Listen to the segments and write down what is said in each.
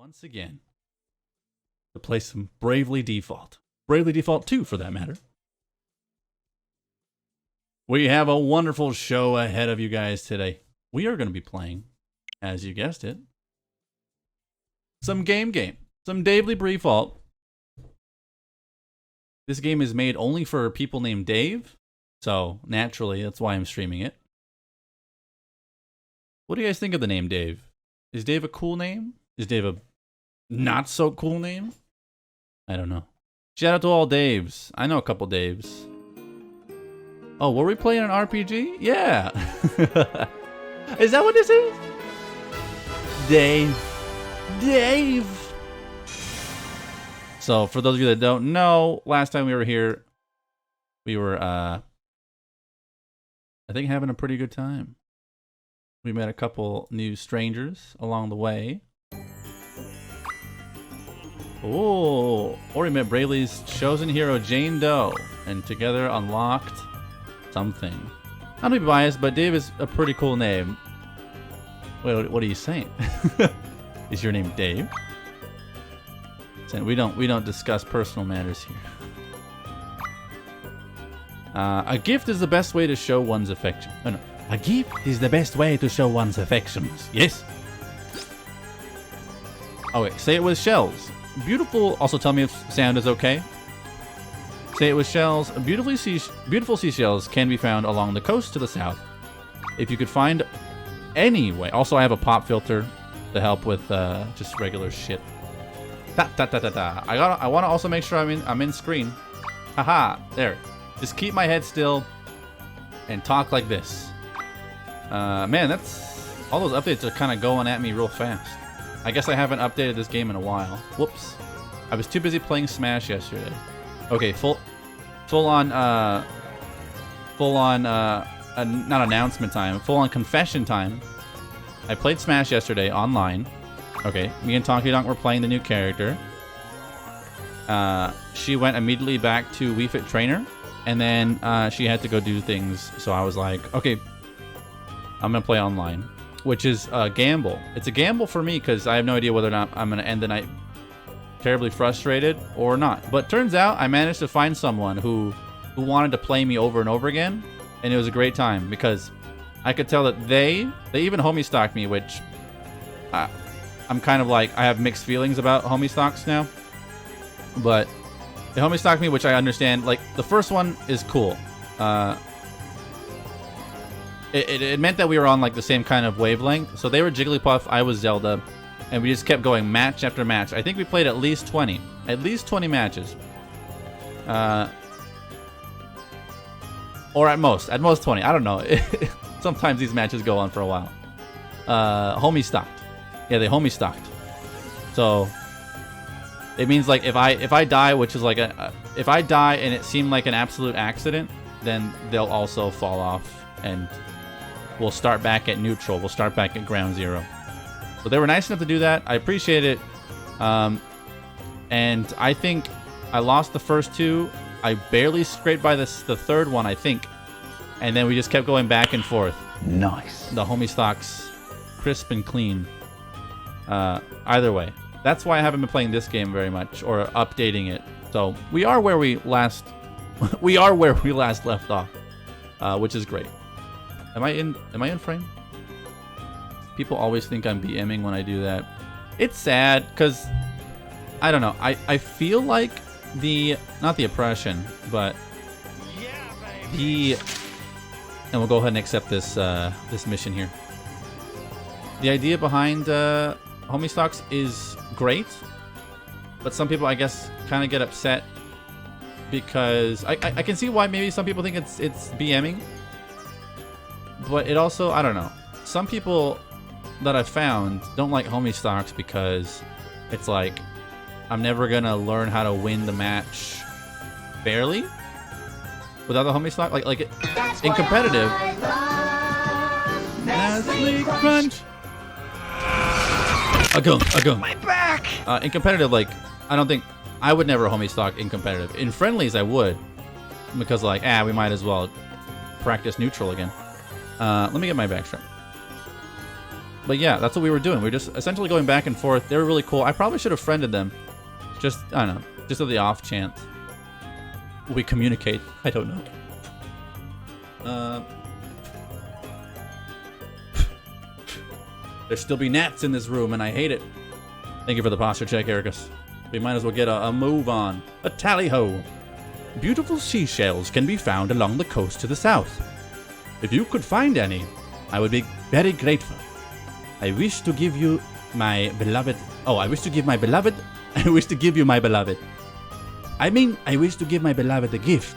once again to play some Bravely Default. Bravely Default 2, for that matter. We have a wonderful show ahead of you guys today. We are going to be playing, as you guessed it, some game. Some Bravely Default. This game is made only for people named Dave, so naturally, that's why I'm streaming it. What do you guys think of the name Dave? Is Dave a cool name? Is Dave a not so cool name? I don't know. Shout out to all Daves. I know a couple Daves. Oh, were we playing an RPG? Yeah. Is that what this is? Dave. So, for those of you that don't know, last time we were here, we were, I think, having a pretty good time. We met a couple new strangers along the way. Oh, or we met Bravely's chosen hero, Jane Doe, and together unlocked something. Not to be biased, but Dave is a pretty cool name. Wait, what are you saying? Is your name Dave? We don't discuss personal matters here. A gift is the best way to show one's affection. Oh, no. A gift is the best way to show one's affections. Yes. Oh wait, say it with shells. Beautiful. Also, tell me if sound is okay. Say it with shells. Beautiful seashells can be found along the coast to the south. If you could find any way. Also, I have a pop filter to help with just regular shit. I want to also make sure I'm in screen. Haha. There. Just keep my head still and talk like this. Man, all those updates are kind of going at me real fast. I guess I haven't updated this game in a while. Whoops. I was too busy playing Smash yesterday. Okay, full on, not announcement time, full on confession time. I played Smash yesterday online. Okay, me and Tonky Donk were playing the new character. She went immediately back to Wii Fit Trainer, and then she had to go do things, so I was like, okay, I'm gonna play online, which is a gamble. It's a gamble for me because I have no idea whether or not I'm gonna end the night terribly frustrated or not. But turns out I managed to find someone who wanted to play me over and over again, and it was a great time because I could tell that they even homie stocked me, which I'm kind of like, I have mixed feelings about homie stocks now. But they homie stocked me, which I understand. Like, the first one is cool. It meant that we were on like the same kind of wavelength. So they were Jigglypuff, I was Zelda, and we just kept going match after match. I think we played at least 20 matches. Or at most 20. I don't know. Sometimes these matches go on for a while. Homie stocked. Yeah, they homie stocked. So it means like if I die, which is like if I die and it seemed like an absolute accident, then they'll also fall off and we'll start back at neutral. We'll start back at ground zero. So they were nice enough to do that. I appreciate it. And I think I lost the first two. I barely scraped by the third one, I think. And then we just kept going back and forth. Nice. The homie stocks, crisp and clean. Either way. That's why I haven't been playing this game very much or updating it. So we are where we last left off, which is great. Am I in frame? People always think I'm BMing when I do that. It's sad because I don't know. I feel like not the oppression, but and we'll go ahead and accept this this mission here. The idea behind homie stocks is great, but some people, I guess, kind of get upset because I can see why maybe some people think it's BMing, but it also, I don't know. Some people that I've found don't like homie stocks because it's like I'm never gonna learn how to win the match fairly without the homie stock. Like in competitive. Nestle Crunch. A gun. My back. In competitive, like I don't think I would never homie stock in competitive. In friendlies, I would because like we might as well practice neutral again. Let me get my backstrap. But yeah, that's what we were doing. We were just essentially going back and forth. They were really cool. I probably should have friended them. Just, I don't know, just on the off chance. We communicate. I don't know. There still be gnats in this room, and I hate it. Thank you for the posture check, Ericus. We might as well get a move on. A tally-ho. Beautiful seashells can be found along the coast to the south. If you could find any, I would be very grateful. I wish to give you my beloved... Oh, I wish to give my beloved... I wish to give you my beloved. I mean, I wish to give my beloved a gift.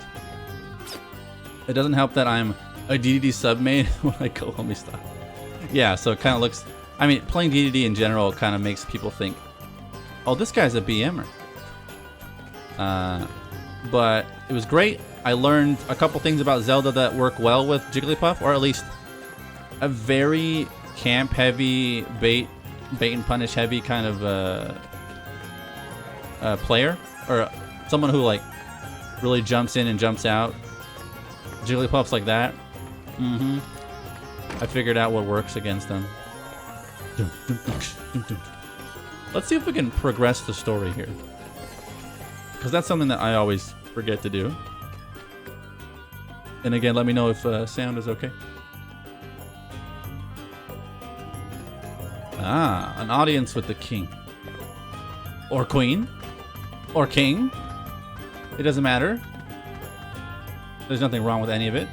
It doesn't help that I'm a DDD submain when I go home stuff. Yeah, so it kind of looks... I mean, playing DDD in general kind of makes people think, oh, this guy's a BMer. But it was great. I learned a couple things about Zelda that work well with Jigglypuff, or at least a very camp-heavy, bait and punish heavy kind of player, or someone who like really jumps in and jumps out. Jigglypuff's like that. I figured out what works against them. Let's see if we can progress the story here, because that's something that I always forget to do. And again, let me know if sound is okay. Ah, an audience with the king. Or queen. Or king. It doesn't matter. There's nothing wrong with any of it.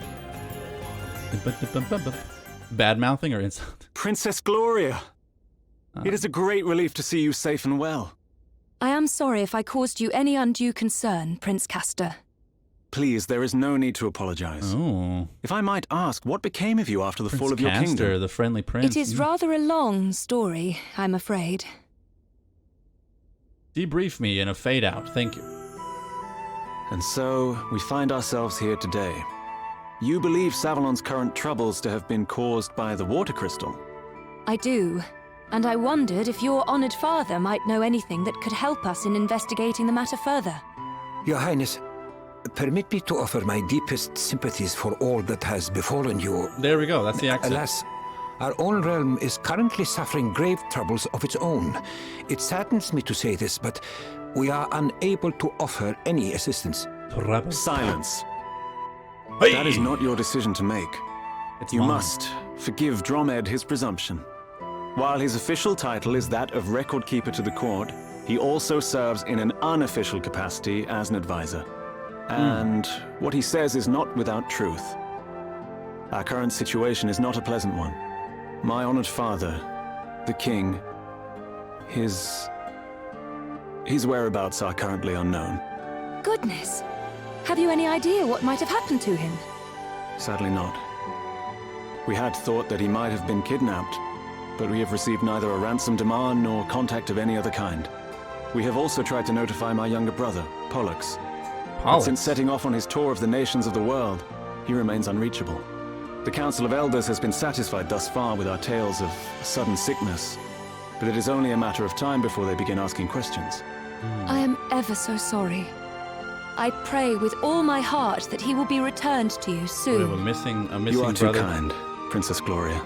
Bad mouthing or insult? Princess Gloria! It is a great relief to see you safe and well. I am sorry if I caused you any undue concern, Prince Castor. Please, there is no need to apologize. Oh. If I might ask, what became of you after the fall of your Castor, kingdom? the friendly prince. It is rather a long story, I'm afraid. Debrief me in a fade out, thank you. And so, we find ourselves here today. You believe Savalon's current troubles to have been caused by the water crystal? I do, and I wondered if your honored father might know anything that could help us in investigating the matter further. Your Highness, permit me to offer my deepest sympathies for all that has befallen you. There we go, that's the accent. Alas, our own realm is currently suffering grave troubles of its own. It saddens me to say this, but we are unable to offer any assistance. Silence. Hey! That is not your decision to make. You mine. must forgive Dromed his presumption. While his official title is that of Record Keeper to the court, he also serves in an unofficial capacity as an advisor. And what he says is not without truth. Our current situation is not a pleasant one. My honored father, the king, his whereabouts are currently unknown. Goodness! Have you any idea what might have happened to him? Sadly not. We had thought that he might have been kidnapped, but we have received neither a ransom demand nor contact of any other kind. We have also tried to notify my younger brother, Pollux. But since setting off on his tour of the nations of the world, he remains unreachable. The Council of Elders has been satisfied thus far with our tales of sudden sickness, but it is only a matter of time before they begin asking questions. I am ever so sorry. I pray with all my heart that he will be returned to you We have a soon. missing You are too brother. kind, Princess Gloria.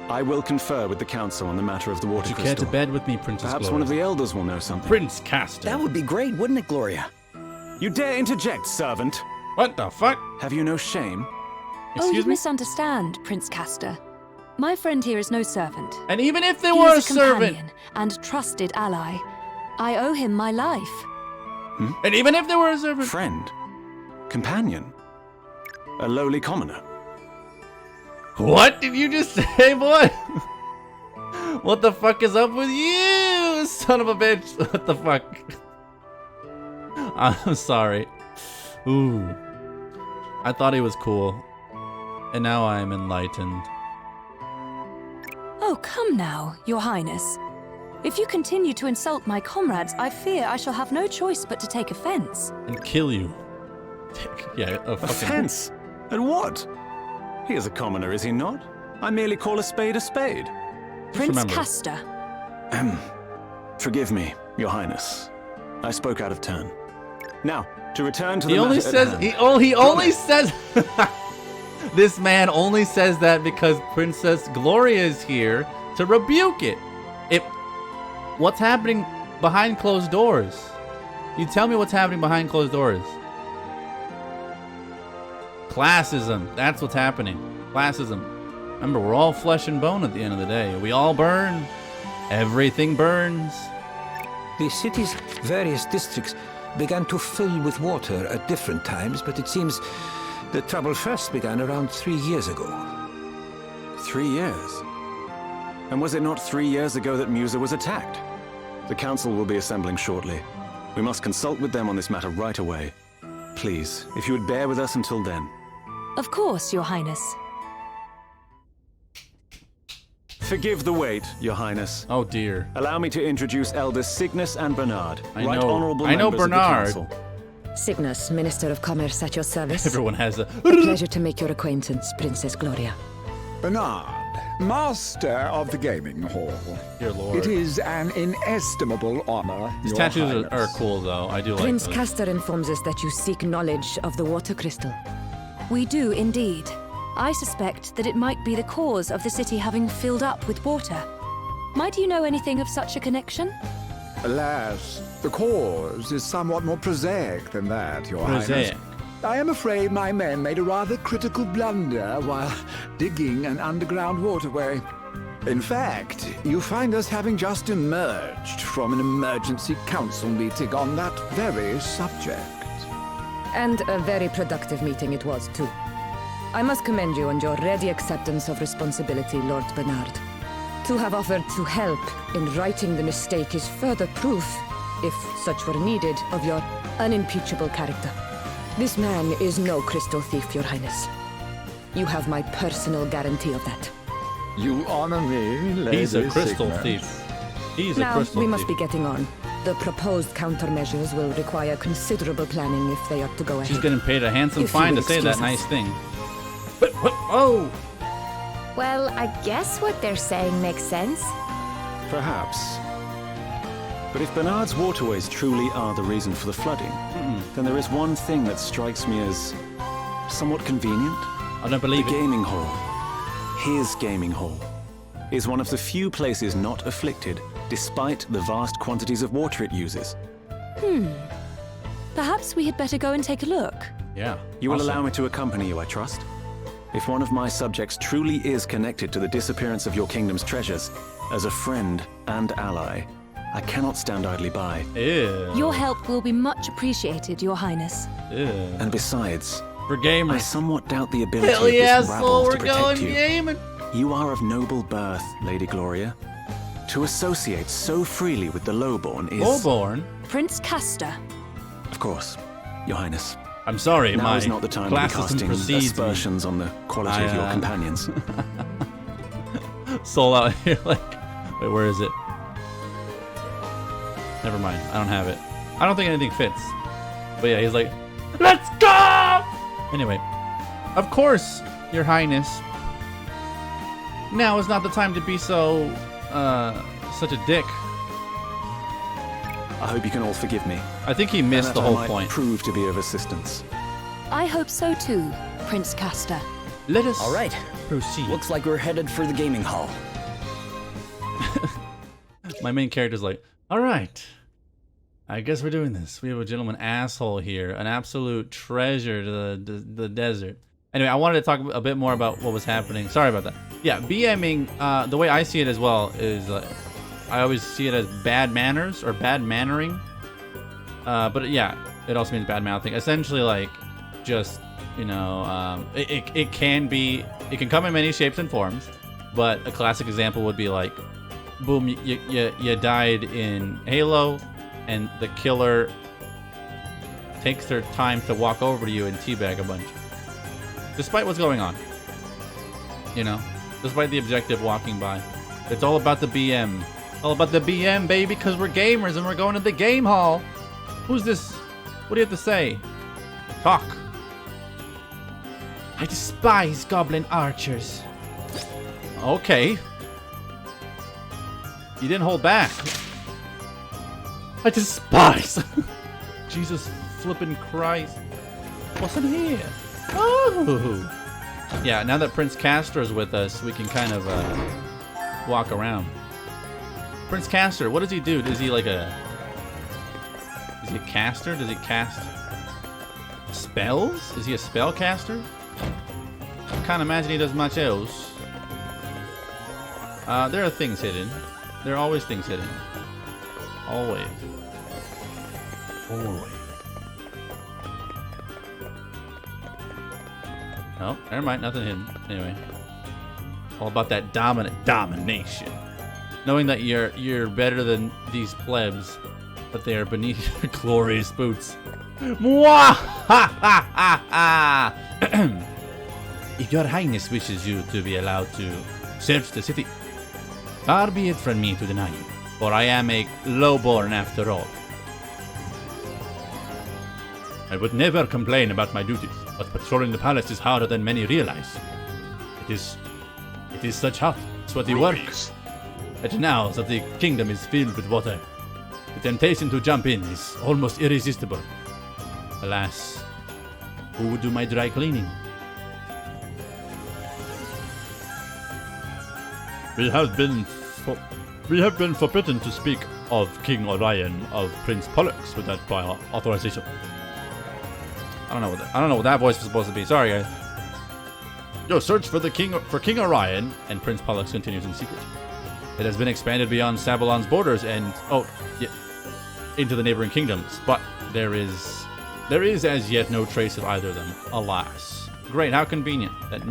I will confer with the Council on the matter of the water Would you care crystal. to bed with me, Princess Perhaps Gloria? one of the Elders will know something. Prince Castor. That would be great, wouldn't it, Gloria? You dare interject, servant! What the fuck? Have you no shame? Oh, Excuse you me? misunderstand, Prince Castor. My friend here is no servant. And even if there He were a is a servant, companion and trusted ally. I owe him my life. and even if there were a servant, Friend? Companion? A lowly commoner? what did you just say, boy? What the fuck is up with you, son of a bitch? What the fuck? I'm sorry. Ooh. I thought he was cool. And now I am enlightened. Oh, come now, Your Highness. If you continue to insult my comrades, I fear I shall have no choice but to take offense. And kill you. Yeah, a fucking... Offense? At what? He is a commoner, is he not? I merely call a spade a spade. Prince remember. Castor. Forgive me, Your Highness. I spoke out of turn. Now, to return to the He only matter at says... hand. He only says... This man only says that because Princess Gloria is here to rebuke it. What's happening behind closed doors? You tell me what's happening behind closed doors. Classism. That's what's happening. Classism. Remember, we're all flesh and bone at the end of the day. We all burn. Everything burns. The city's various districts began to fill with water at different times, but it seems the trouble first began around 3 years ago. 3 years? And was it not 3 years ago that Musa was attacked? The council will be assembling shortly. We must consult with them on this matter right away. Please, if you would bear with us until then. Of course, Your Highness. Forgive the wait, Your Highness. Oh dear. Allow me to introduce Elders Cygnus and Bernard, I right know. honorable I know members Bernard. of the council. Cygnus, Minister of Commerce at your service. Everyone has a... A pleasure to make your acquaintance, Princess Gloria. Bernard, Master of the Gaming Hall. Dear Lord. It is an inestimable honor, These Your tattoos are Highness. cool, though. I do like Prince those. Castor informs us that you seek knowledge of the water crystal. We do indeed. I suspect that it might be the cause of the city having filled up with water. Might you know anything of such a connection? Alas, the cause is somewhat more prosaic than that, Your Prosaic. Highness. I am afraid my men made a rather critical blunder while digging an underground waterway. In fact, you find us having just emerged from an emergency council meeting on that very subject. And a very productive meeting it was, too. I must commend you on your ready acceptance of responsibility, Lord Bernard. To have offered to help in righting the mistake is further proof, if such were needed, of your unimpeachable character. This man is no crystal thief, Your Highness. You have my personal guarantee of that. You honor me, Lady He's a crystal Cygnus. thief. He's a Now, crystal we must be thief. getting on. The proposed countermeasures will require considerable planning if they are to go ahead. She's getting paid a handsome If you fine to will say that excuse nice us. thing. Oh! Well, I guess what they're saying makes sense. Perhaps. But if Bernard's waterways truly are the reason for the flooding, then there is one thing that strikes me as somewhat convenient. I don't believe The it. gaming hall, his gaming hall, is one of the few places not afflicted despite the vast quantities of water it uses. Perhaps we had better go and take a look. Yeah. You will awesome. allow me to accompany you, I trust? If one of my subjects truly is connected to the disappearance of your kingdom's treasures, as a friend and ally, I cannot stand idly by. Ew. Your help will be much appreciated, Your Highness. Ew. And besides, For I gamers. somewhat doubt the ability Hell of yeah, this so rabble we're to protect going you. gaming. You are of noble birth, Lady Gloria. To associate so freely with the lowborn is... Lowborn? Prince Castor. Of course, Your Highness. I'm sorry, Now my is not the time to be classism casting precedes me. aspersions on the quality of your companions. Soul out here like... Wait, where is it? Never mind, I don't have it. I don't think anything fits. But yeah, he's like, let's go! Anyway, of course, Your Highness. Now is not the time to be so, such a dick. I hope you can all forgive me. I think he and missed that the I whole might point. prove to be of assistance. I hope so too, Prince Castor. Let us All right. proceed. Looks like we're headed for the gaming hall. My main character's like, all right, I guess we're doing this. We have a gentleman asshole here, an absolute treasure to the desert. Anyway, I wanted to talk a bit more about what was happening. Sorry about that. Yeah, BMing, the way I see it as well is, I always see it as bad manners or bad mannering. But yeah, it also means bad mouthing. Essentially, like, just, you know, it can come in many shapes and forms. But a classic example would be like, boom, you died in Halo, and the killer takes their time to walk over to you and teabag a bunch. Despite what's going on. You know? Despite the objective walking by. It's all about the BM. All about the BM, baby, because we're gamers and we're going to the game hall. Who's this? What do you have to say? Talk. I despise goblin archers. Okay. You didn't hold back. I despise. Jesus flippin' Christ. What's in here? Oh. Yeah, now that Prince Castor's with us, we can kind of walk around. Prince Castor, what does he do? Is he like a... Is he a caster? Does he cast spells? Is he a spell caster? I can't imagine he does much else. There are things hidden. There are always things hidden. Always. Always. Oh, never mind. Nothing hidden. Anyway. All about that domination. Knowing that you're better than these plebs, but they are beneath your glorious boots. Mwah! Ha ha ha ha! If your highness wishes you to be allowed to search the city, far be it from me to deny you, for I am a lowborn after all. I would never complain about my duties, but patrolling the palace is harder than many realize. It is such hot, sweaty work. And now that the kingdom is filled with water, the temptation to jump in is almost irresistible. Alas, who would do my dry cleaning? We have been forbidden to speak of King Orion of Prince Pollux without prior authorization. I don't know what that voice was supposed to be. Sorry, guys. Your search for King Orion and Prince Pollux continues in secret. It has been expanded beyond Sabalon's borders and into the neighboring kingdoms, but there is as yet no trace of either of them. Alas. Great, how convenient that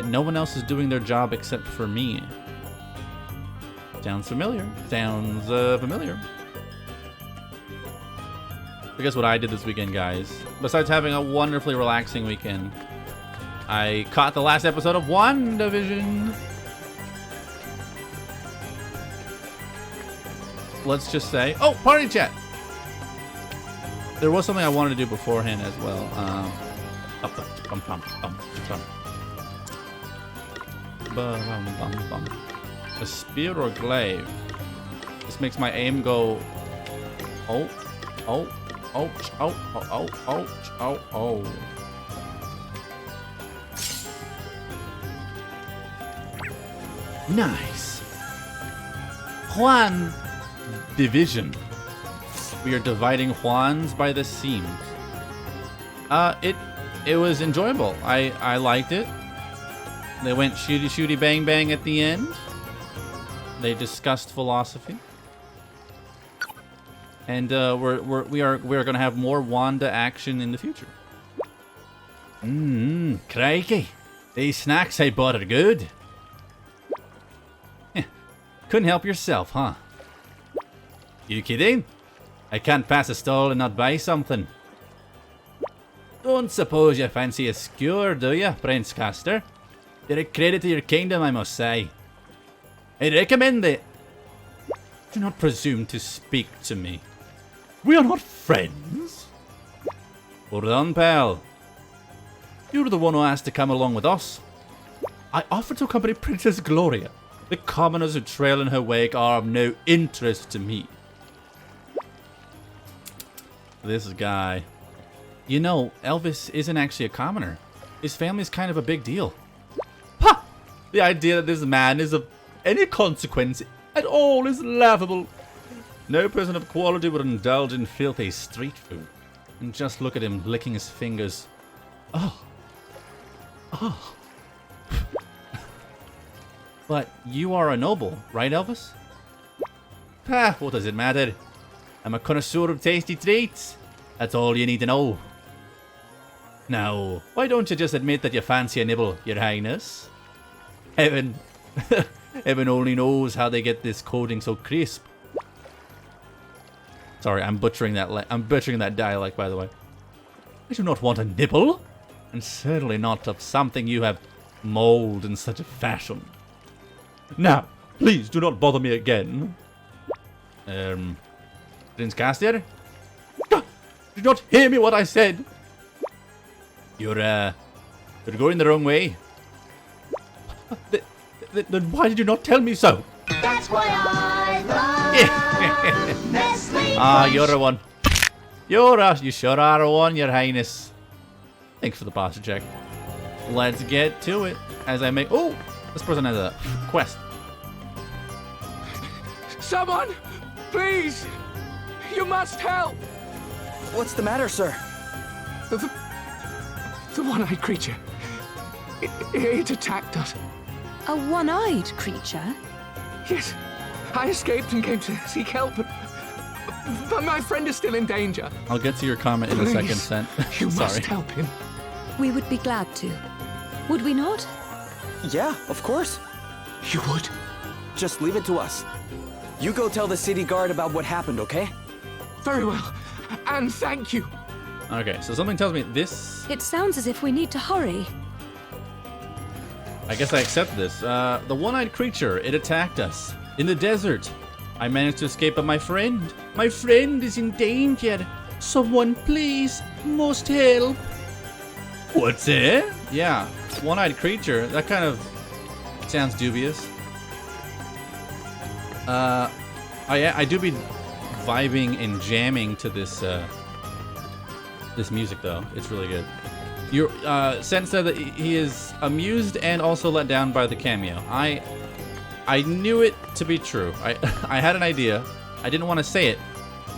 no one else is doing their job except for me. Sounds familiar. Sounds familiar. I guess what I did this weekend, guys, besides having a wonderfully relaxing weekend, I caught the last episode of WandaVision. Let's just say, oh, party chat. There was something I wanted to do beforehand as well. A spear or glaive. This makes my aim go. Oh, oh, oh, oh, oh, oh, oh, oh. Nice. Juan division. We are dividing Juans by the seams. It was enjoyable. I liked it. They went shooty bang bang at the end. They discussed philosophy. And we are going to have more Wanda action in the future. Crikey. These snacks I bought are good. Couldn't help yourself, huh? You kidding? I can't pass a stall and not buy something. Don't suppose you fancy a skewer, do you, Prince Castor? You're a credit to your kingdom, I must say. I recommend it. Do not presume to speak to me. We are not friends. Hold on, pal. You're the one who asked to come along with us. I offered to accompany Princess Gloria. The commoners who trail in her wake are of no interest to me. This guy. You know, Elvis isn't actually a commoner. His family's kind of a big deal. Ha! The idea that this man is of any consequence at all is laughable. No person of quality would indulge in filthy street food. And just look at him licking his fingers. Oh. Oh. But you are a noble, right, Elvis? Ah, what does it matter? I'm a connoisseur of tasty treats. That's all you need to know. Now, why don't you just admit that you fancy a nibble, Your Highness? Heaven only knows how they get this coating so crisp. Sorry, I'm butchering that dialect, by the way. I do not want a nibble, and certainly not of something you have molded in such a fashion. Now, please do not bother me again. Prince Castor? Did not hear me what I said. You're going the wrong way. Then why did you not tell me so? That's why I love Nestle. Ah, you're a one. You sure are a one, Your Highness. Thanks for the posture check. let's get to it. As I make... Oh! This person has a quest. Someone! Please! You must help! What's the matter, sir? The one-eyed creature. It attacked us. A one-eyed creature? Yes. I escaped and came to seek help, but my friend is still in danger. I'll get to your comment in a second, Sent. You Sorry. must help him. We would be glad to. Would we not? Yeah, of course. You would? Just leave it to us. You go tell the city guard about what happened, okay? Very well. And thank you. Okay, so something tells me this... It sounds as if we need to hurry. I guess I accept this. The one-eyed creature, it attacked us in the desert. I managed to escape, but my friend is in danger. Someone please, must help. What's it? Yeah, one-eyed creature. That kind of sounds dubious. I do be vibing and jamming to this this music though. It's really good. Your Sen said that he is amused and also let down by the cameo. I knew it to be true. I had an idea. I didn't want to say it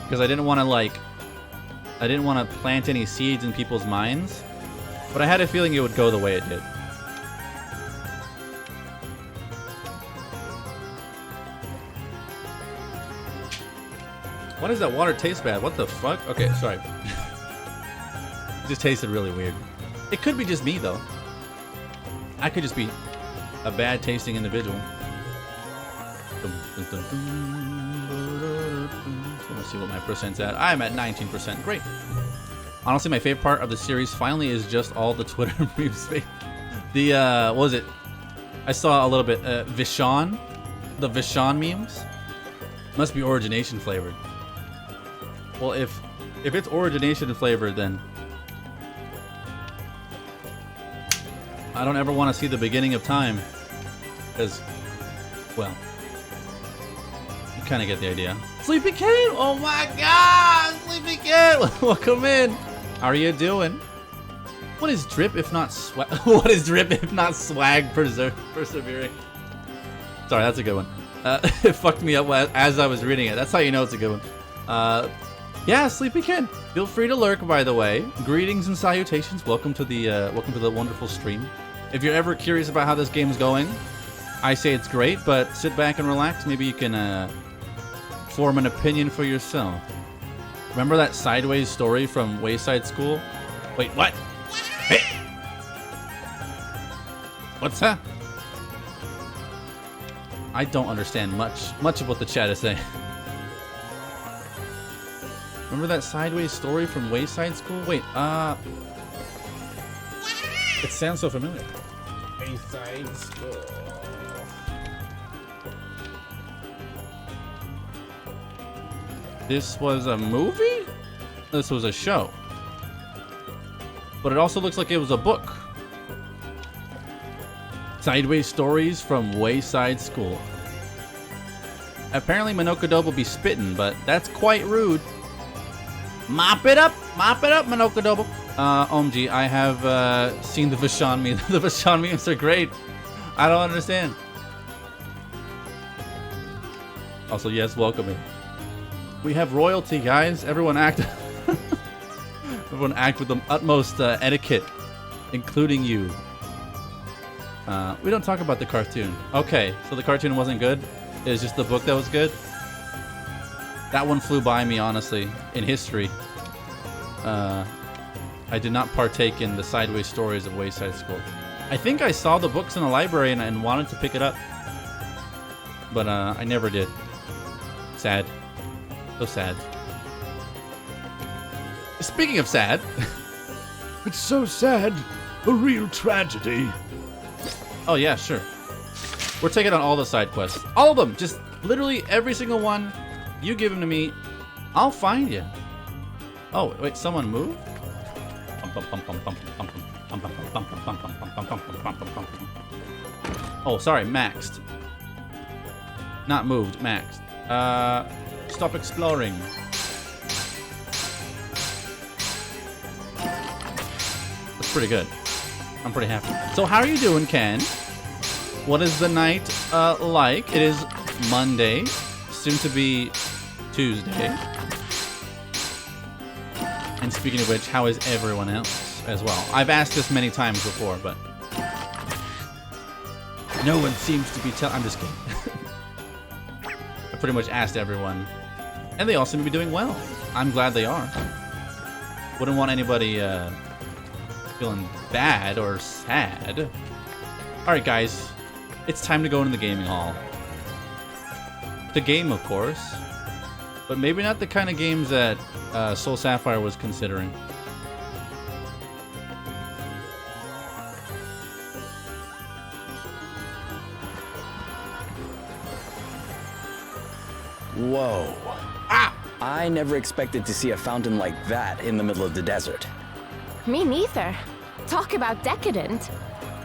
because I didn't want to plant any seeds in people's minds. But I had a feeling it would go the way it did. Why does that water taste bad? What the fuck? Okay, sorry. It just tasted really weird. It could be just me, though. I could just be a bad tasting individual. Let's see what my percent's at. I'm at 19%. Great. Honestly, my favorite part of the series finally is just all the Twitter memes. The, what was it? I saw a little bit, Vishon. The Vishon memes. Must be origination flavored. Well, if it's origination flavored, then I don't ever want to see the beginning of time. Because, well, you kind of get the idea. Sleepy Kane! Oh my god! Sleepy Kane! Welcome in! How are you doing? What is drip if not swag? What is drip if not swag persevering? Sorry, that's a good one. It fucked me up as I was reading it. That's how you know it's a good one. Yeah, Sleepy Kid. Feel free to lurk, by the way. Greetings and salutations. Welcome to the wonderful stream. If you're ever curious about how this game's going, I say it's great, but sit back and relax. Maybe you can form an opinion for yourself. Remember that sideways story from Wayside School? Wait, what? Hey! What's that? I don't understand much of what the chat is saying. Remember that sideways story from Wayside School? Wait, it sounds so familiar. Wayside School. This was a movie? This was a show. But it also looks like it was a book. Sideways Stories from Wayside School. Apparently Minokadobe be spitting, but that's quite rude. Mop it up, Minokadobe. OMG, I have seen the Vishon memes. The Vishon memes are great. I don't understand. Also, yes, welcome in. We have royalty, guys. Everyone act with the utmost etiquette, including you. We don't talk about the cartoon. Okay, so the cartoon wasn't good. It was just the book that was good. That one flew by me, honestly, in history. I did not partake in the sideways stories of Wayside School. I think I saw the books in the library and wanted to pick it up. But I never did. Sad. So sad. Speaking of sad. It's so sad. A real tragedy. Oh yeah, sure. We're taking on all the side quests. All of them. Just literally every single one. You give them to me. I'll find you. Oh, wait, someone moved? Oh, sorry, maxed. Not moved, maxed. Stop exploring. That's pretty good. I'm pretty happy. So how are you doing, Ken? What is the night like? It is Monday, soon to be Tuesday. And speaking of which, how is everyone else as well? I've asked this many times before, but no one seems to be I'm just kidding. I pretty much asked everyone, and they all seem to be doing well. I'm glad they are. Wouldn't want anybody feeling bad or sad. Alright guys, it's time to go into the gaming hall. The game, of course, but maybe not the kind of games that Soul Sapphire was considering. Whoa. Ah! I never expected to see a fountain like that in the middle of the desert. Me neither. Talk about decadent.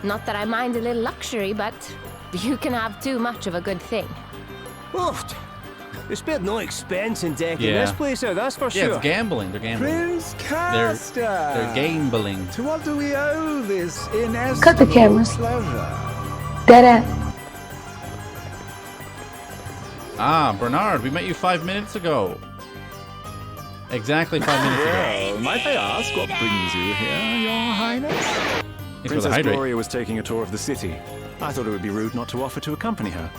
Not that I mind a little luxury, but you can have too much of a good thing. Oofed. They spared no expense in decking Yeah. this place out, that's for Yeah, sure. it's gambling. They're gambling. Prince Castor! They're gambling. To what do we owe this inestimable Cut the cameras. pleasure? Dead end. Ah, Bernard, we met you 5 minutes ago. Exactly 5 minutes ago. Well, might I ask what brings you here, Your Highness? Thanks for the Princess hydrate. Gloria was taking a tour of the city. I thought it would be rude not to offer to accompany her.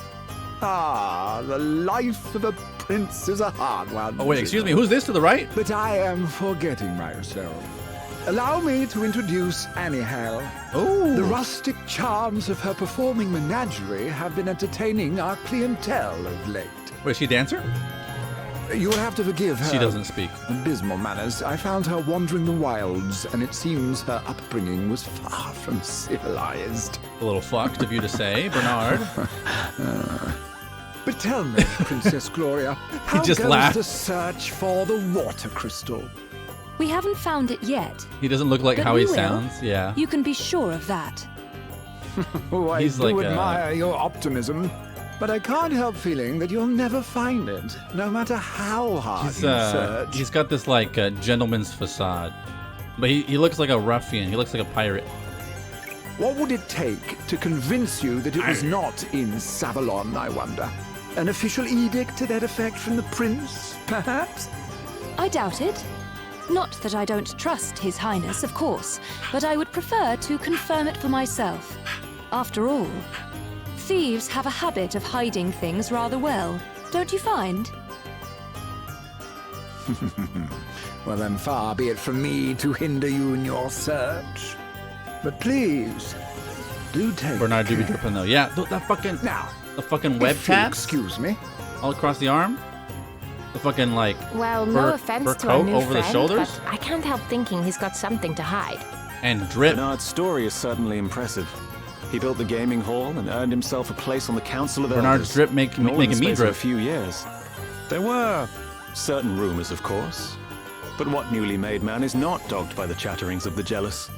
Ah, the life of a prince is a hard one. Oh wait, excuse me, who's this to the right? But I am forgetting myself. Allow me to introduce Annie Hale. Oh. The rustic charms of her performing menagerie have been entertaining our clientele of late. Wait, is she a dancer? You will have to forgive her. She doesn't speak. Abysmal manners. I found her wandering the wilds, and it seems her upbringing was far from civilized. A little fucked of you to say, Bernard. But tell me, Princess Gloria, how just goes laughed. the search for the water crystal? We haven't found it yet. He doesn't look like But how we he will. sounds. Yeah. You can be sure of that. Oh, I He's do like, admire your optimism, but I can't help feeling that you'll never find it, no matter how hard you search. He's got this like gentleman's facade, but he looks like a ruffian. He looks like a pirate. What would it take to convince you that it was not in Savalon, I wonder? An official edict to that effect from the prince, perhaps? I doubt it. Not that I don't trust His Highness, of course, but I would prefer to confirm it for myself. After all, thieves have a habit of hiding things rather well, don't you find? Well, then far be it from me to hinder you in your search. But please, do take Bernard do be care. dripping though. Yeah, that fucking Now, the fucking web if you'll tabs excuse me. all across the arm. The fucking like Well, fur- no offense fur to our coat new over friend, the shoulders but I can't help thinking he's got something to hide. and drip. Bernard's story is certainly impressive. He built the gaming hall and earned himself a place on the Council of Bernard's Elders. drip in making all in the me space of drip. a few years. There were certain rumors, of course, but what newly made man is not dogged by the chatterings of the jealous?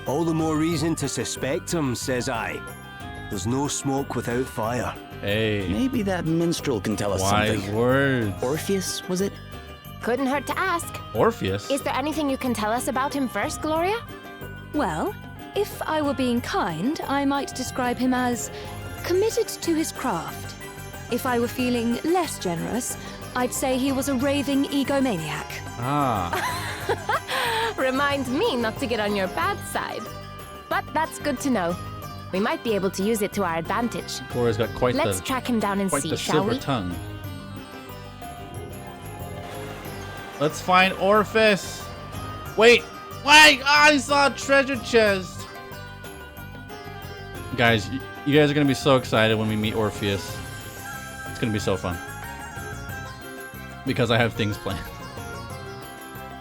All the more reason to suspect him, says I. There's no smoke without fire. Hey, Maybe that minstrel can tell us wise something. words. Orpheus, was it? Couldn't hurt to ask. Orpheus. Is there anything you can tell us about him first, Gloria? Well, if I were being kind, I might describe him as committed to his craft. If I were feeling less generous, I'd say he was a raving egomaniac. Ah, Remind me not to get on your bad side. But that's good to know. We might be able to use it to our advantage. Gloria's got quite Let's the track him down and quite see, the shall silver we? tongue. Let's find Orpheus. Wait, I saw a treasure chest. Guys, you guys are gonna be so excited when we meet Orpheus. It's gonna be so fun because I have things planned,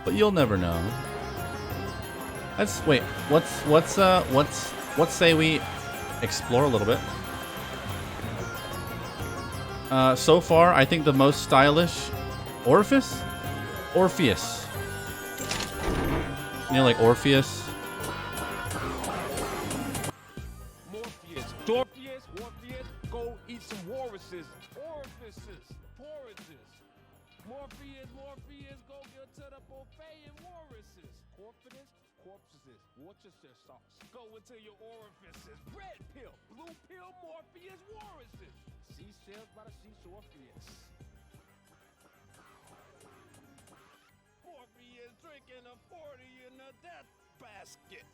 but you'll never know. Let's wait. Let's say we explore a little bit. So far, I think the most stylish Orpheus. You know, like Orpheus. Morpheus, Dorpheus, Orpheus, go eat some walruses. Orifices, porridges. Morpheus, go get to the buffet and walruses. Orpheus, corpses, Worcestershire sauce. Go into your orifices. Red pill, blue pill, Morpheus, Walruses. Seashells by the seashore, Orpheus. Morpheus drinking a 40 in a death basket.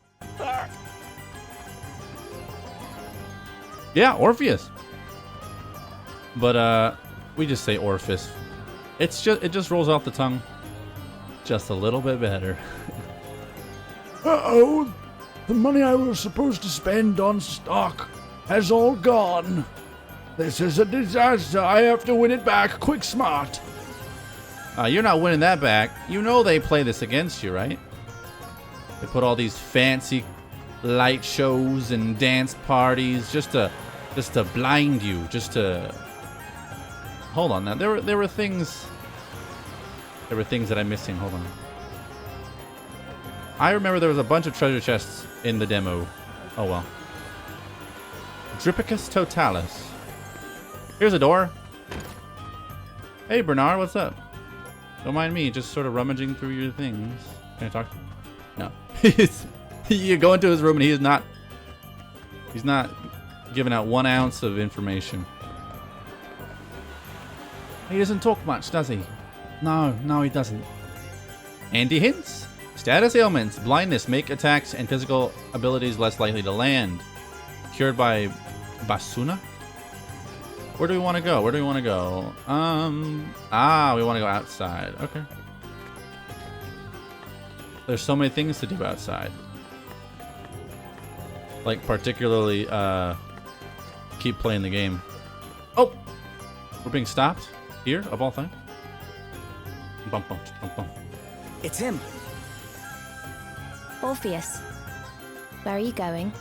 Yeah, Orpheus. But we just say Orpheus. It just rolls off the tongue just a little bit better. Uh-oh! The money I was supposed to spend on stock has all gone. This is a disaster. I have to win it back. Quick, smart. You're not winning that back. You know they play this against you, right? They put all these fancy light shows and dance parties just to blind you, just to... Hold on now. There were things that I'm missing. Hold on. I remember there was a bunch of treasure chests in the demo. Oh well. Dripicus Totalis. Here's a door. Hey Bernard, what's up? Don't mind me, just sort of rummaging through your things. Can I talk to you? No. You go into his room and he's not giving out 1 ounce of information. He doesn't talk much, does he? No, he doesn't. Andy hints. Status ailments, blindness, make attacks and physical abilities less likely to land. Cured by Basuna? Where do we want to go? We want to go outside. Okay. There's so many things to do outside. Like particularly keep playing the game. Oh! We're being stopped here, of all things. Bump, bump, bump, bump. It's him. Orpheus, where are you going?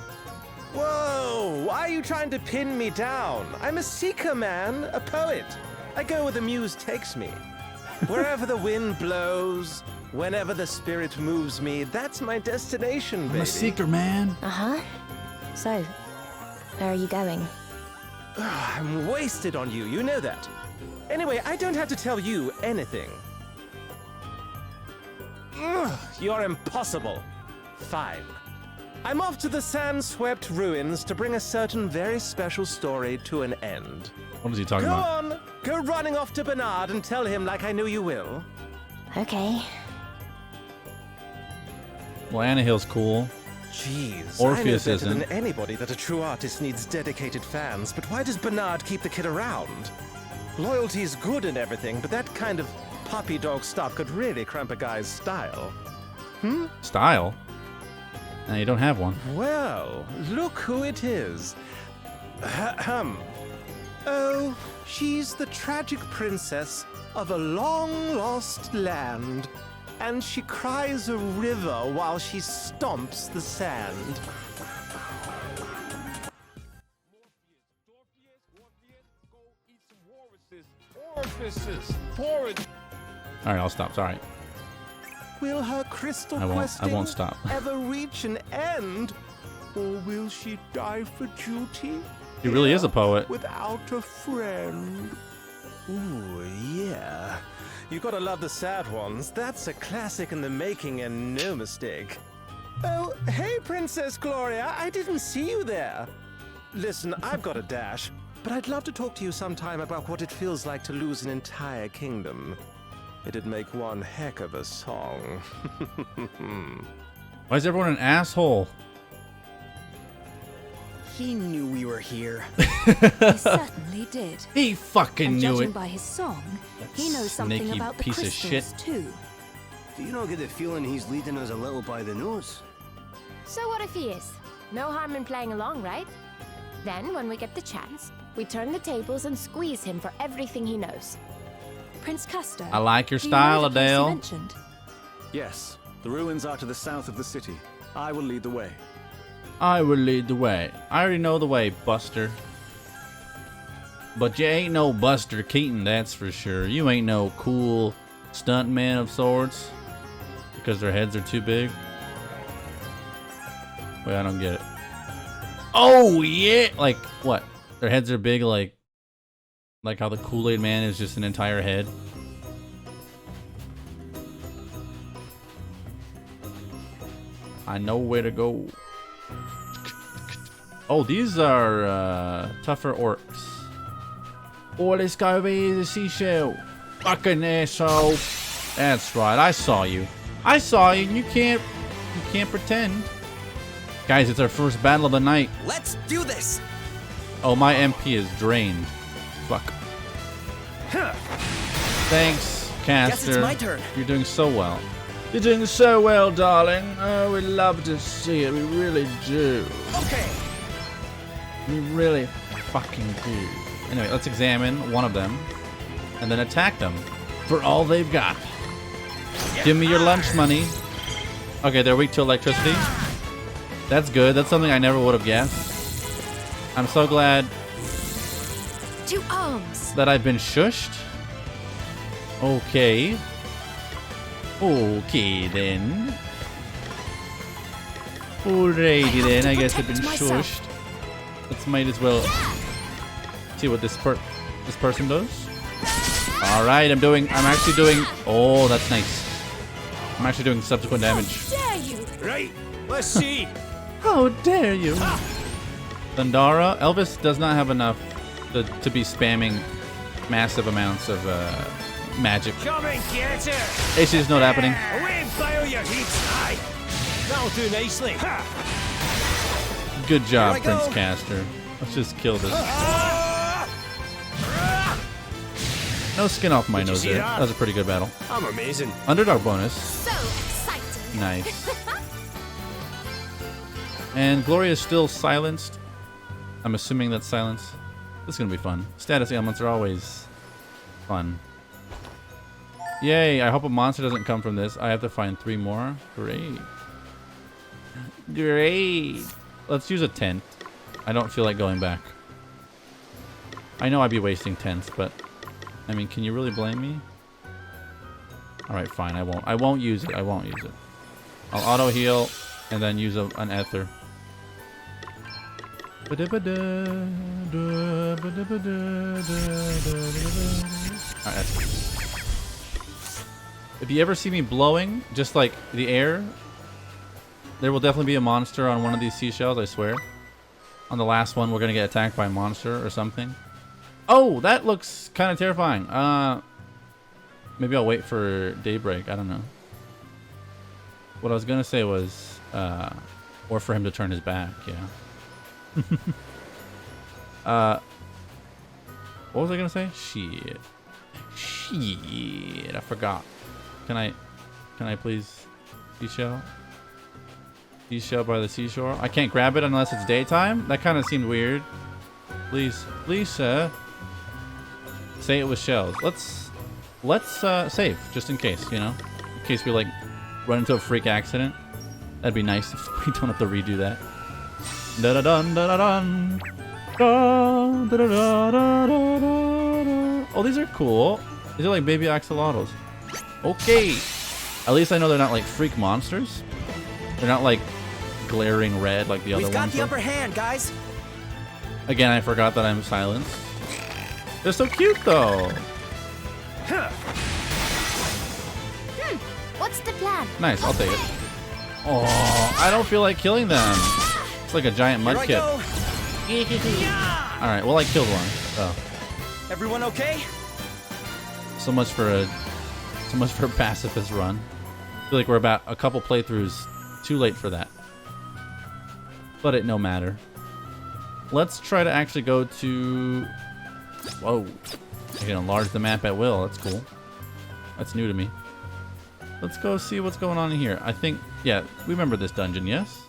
Whoa! Why are you trying to pin me down? I'm a seeker, man. A poet. I go where the muse takes me. Wherever the wind blows, whenever the spirit moves me, that's my destination, baby. I'm a seeker, man. Uh-huh. So, where are you going? I'm wasted on you, you know that. Anyway, I don't have to tell you anything. You're impossible. Fine. I'm off to the sand-swept ruins to bring a certain very special story to an end. What is he talking about? Go on, go running off to Bernard and tell him like I know you will. Okay. Well, Annahill's cool. Jeez, Orpheus I know better isn't. than anybody that a true artist needs dedicated fans, but why does Bernard keep the kid around? Loyalty's good and everything, but that kind of puppy dog stuff could really cramp a guy's style. Style? Now you don't have one. Well, look who it is. Ahem. Oh, she's the tragic princess of a long-lost land, and she cries a river while she stomps the sand. Orifices, porridge. All right, I'll stop. Sorry. Will her crystal I questing won't stop. ever reach an end? Or will she die for duty? He really is a poet. Without a friend. Ooh, yeah. You gotta love the sad ones. That's a classic in the making and no mistake. Oh, hey, Princess Gloria. I didn't see you there. Listen, I've got a dash, but I'd love to talk to you sometime about what it feels like to lose an entire kingdom. It'd make one heck of a song. Why is everyone an asshole? He knew we were here. He certainly did. He fucking And knew judging it. by his song, he knows something Sneaky about the piece of crystals shit. too. Do you not get the feeling he's leading us a little by the nose? So what if he is? No harm in playing along, right? Then, when we get the chance, we turn the tables and squeeze him for everything he knows. Prince Castor. I like your do you know style, the place you Adele. mentioned? Yes, the ruins are to the south of the city. I will lead the way. I will lead the way. I already know the way, Buster. But you ain't no Buster Keaton, that's for sure. You ain't no cool stuntman of sorts. Because their heads are too big. Wait, I don't get it. Oh, yeah! Like, what? Their heads are big like how the Kool-Aid Man is just an entire head? I know where to go. Oh, these are tougher orcs. Oh, let's go over here to the seashell. Fucking asshole. That's right, I saw you. I saw you, and you can't pretend. Guys, it's our first battle of the night. Let's do this. Oh, my MP is drained. Fuck. Thanks, Caster. Guess it's my turn. You're doing so well. You're doing so well, darling. Oh, we love to see it. We really do. Okay. We really fucking do. Anyway, let's examine one of them and then attack them for all they've got. Give me your lunch money. Okay, they're weak to electricity. That's good. That's something I never would have guessed. I'm so glad To arms. that I've been shushed. Okay. Okay then. Alrighty then, I guess I've been shushed. Let's might as well see what this person does. Alright, I'm actually doing, oh, that's nice. I'm actually doing subsequent damage. Dare you? Right, let's see. How dare you? Thundara, Elvis does not have enough to be spamming massive amounts of magic. Come and get her. It's just not happening. Away and fire your heats. Aye. That'll do nicely. Good job, Prince Caster. Let's just kill this. No skin off my nose there. That was a pretty good battle. I'm amazing. Underdog bonus. So exciting. Nice. And Gloria is still silenced. I'm assuming that's silence. This is gonna be fun. Status ailments are always fun. Yay, I hope a monster doesn't come from this. I have to find 3 more. Great. Great. Let's use a tent. I don't feel like going back. I know I'd be wasting tents, but I mean, can you really blame me? Alright, fine, I won't. I won't use it. I won't use it. I'll auto heal and then use an ether. Alright, if you ever see me blowing, just like the air, there will definitely be a monster on one of these seashells, I swear. On the last one, we're gonna get attacked by a monster or something. Oh, that looks kind of terrifying. Maybe I'll wait for daybreak. I don't know. What I was gonna say was, or for him to turn his back. Yeah. What was I gonna say? Shit. Shit. I forgot. Can I please seashell? Seashell by the seashore. I can't grab it unless it's daytime. That kind of seemed weird. Please, sir. Say it was shells. Let's save just in case, you know, in case we like run into a freak accident. That'd be nice if we don't have to redo that. Da da dun da da dun. Da da da da da da da. Oh, these are cool. These are like baby axolotls. Okay. At least I know they're not like freak monsters. They're not like glaring red like the other ones. We've got the upper hand, guys. Again, I forgot that I'm silenced. They're so cute though. What's the plan? Nice, I'll take it. Oh, I don't feel like killing them. It's like a giant mud kip. Alright, well I killed one. Oh. Everyone okay? So much for a pacifist run. I feel like we're about a couple playthroughs too late for that. But it no matter. Let's try to actually go to... Whoa. I can enlarge the map at will. That's cool. That's new to me. Let's go see what's going on in here. I think... Yeah, we remember this dungeon, yes?